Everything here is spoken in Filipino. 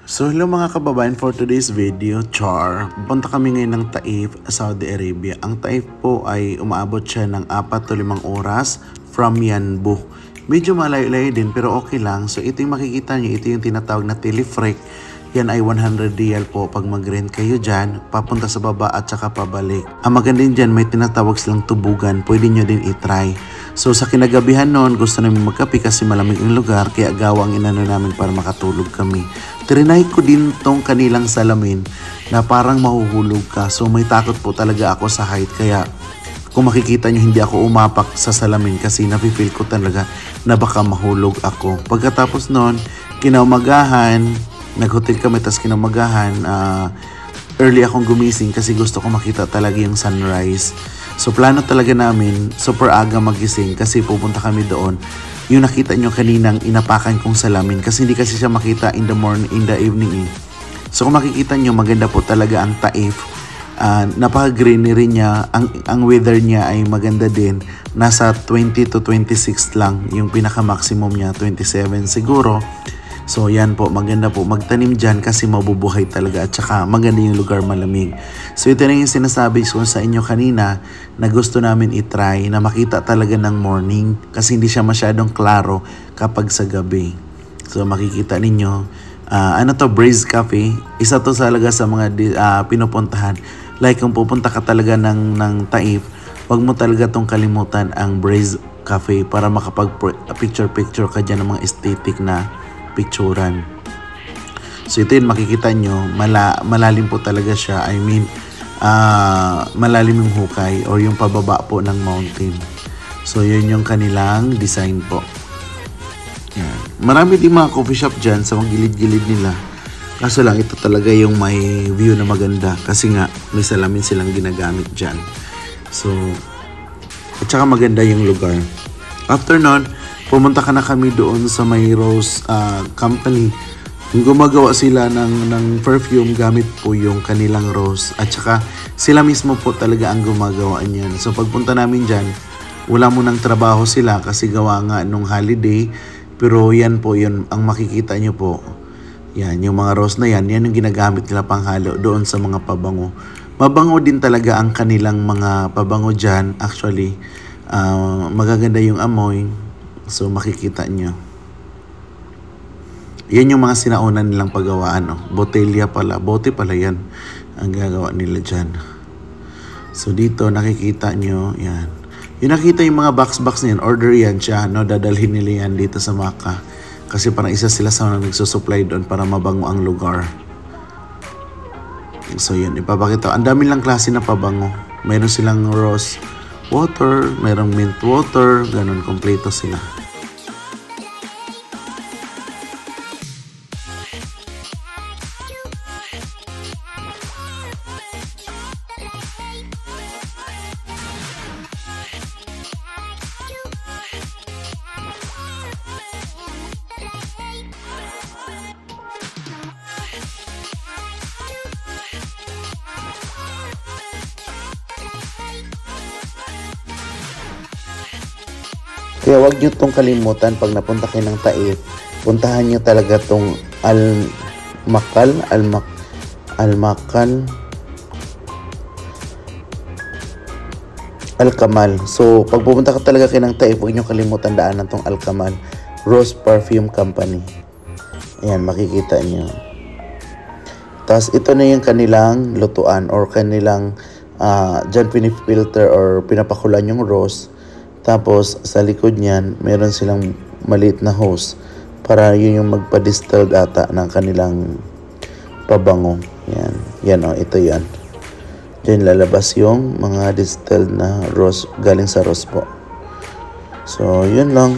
So hello mga kababayan, for today's video, punta kami ngayon ng Taif, Saudi Arabia. Ang Taif po ay umaabot siya ng 4 to 5 oras from Yanbu. Medyo malayo-layo din pero okay lang. So ito yung makikita nyo, ito yung tinatawag na telefrek. Yan ay 100 riyal po pag mag-rent kayo dyan, papunta sa baba at saka pabalik. Ang maganda din dyan, may tinatawag silang tubugan, pwede nyo din itry. So sa kinagabihan noon, gusto namin magkape kasi malamig ang lugar, kaya gawang inano namin para makatulog kami. Trinay ko din tong kanilang salamin na parang mahuhulog ka. So may takot po talaga ako sa height, kaya kung makikita nyo hindi ako umapak sa salamin kasi nafe-feel ko talaga na baka mahulog ako. Pagkatapos noon, kinaumagahan, nag-hotel kami, tas kinamagahan, early akong gumising kasi gusto ko makita talaga yung sunrise. So plano talaga namin, super aga magising kasi pupunta kami doon. Yung nakita nyo kaninang inapakan kong salamin kasi hindi kasi siya makita in the morning, in the evening. So kung makikita nyo, maganda po talaga ang Taif. Napaka-greenery niya, ang weather niya ay maganda din. Nasa 20 to 26 lang, yung pinaka-maximum niya, 27 siguro. So yan po, maganda po magtanim dyan kasi mabubuhay talaga at saka maganda yung lugar, malamig. So ito na yung sinasabi ko sa inyo kanina na gusto namin itry na makita talaga ng morning kasi hindi siya masyadong klaro kapag sa gabi. So makikita ninyo, ano to, Breeze Cafe. Isa to talaga sa mga pinupuntahan. Like kung pupunta ka talaga ng Taif, wag mo talaga tong kalimutan ang Breeze Cafe para makapag-picture ka dyan ng mga aesthetic na picturan. So ito yun, makikita nyo, malalim po talaga siya. I mean, malalim yung hukay or yung pababa po ng mountain. So yun yung kanilang design po. Yan. Marami din mga coffee shop dyan sa mga gilid-gilid nila. Kaso lang, ito talaga yung may view na maganda kasi nga may salamin silang ginagamit dyan. So, at saka maganda yung lugar. After nun, pumunta ka na kami doon sa may rose company. Gumagawa sila ng perfume gamit po yung kanilang rose. At saka sila mismo po talaga ang gumagawa niyan. So pagpunta namin dyan, wala mo ng trabaho sila kasi gawa nga nung holiday. Pero yan po, yun ang makikita nyo po. Yan, yung mga rose na yan, yan yung ginagamit nila panghalo doon sa mga pabango. Mabango din talaga ang kanilang mga pabango dyan. Actually, magaganda yung amoy. So makikita nyo. Yan yung mga sinaunan nilang paggawaan. Botelya pala. Bote pala yan. Ang gagawa nila dyan. So dito nakikita nyo. Yan. Yung nakita yung mga box niyan. Order yan siya. Dadalhin nila yan dito sa Makkah. Kasi parang isa sila sa mga nagsusupply doon para mabango ang lugar. So yun. Ipapakita. Ang dami lang klase na pabango. Mayroon silang rose water, mayroong mint water, ganun, kompleto sila. Kaya wag nyo itong kalimutan pag napunta kayo ng Taif. Puntahan nyo talaga itong Al-Kamal. So pag pupunta ka talaga kayo ng Taif, wag nyo kalimutan daanan itong Al-Kamal Rose Perfume Company. Ayan, makikita nyo. Tapos ito na yung kanilang lutuan or kanilang dyan pinifilter or pinapakulan yung rose. Tapos, sa likod niyan, meron silang maliit na hose para yun yung magpa-distill ata ng kanilang pabango. Yan. Yan ito yan. Diyan lalabas yung mga distilled na rose galing sa rose po. So, yun lang.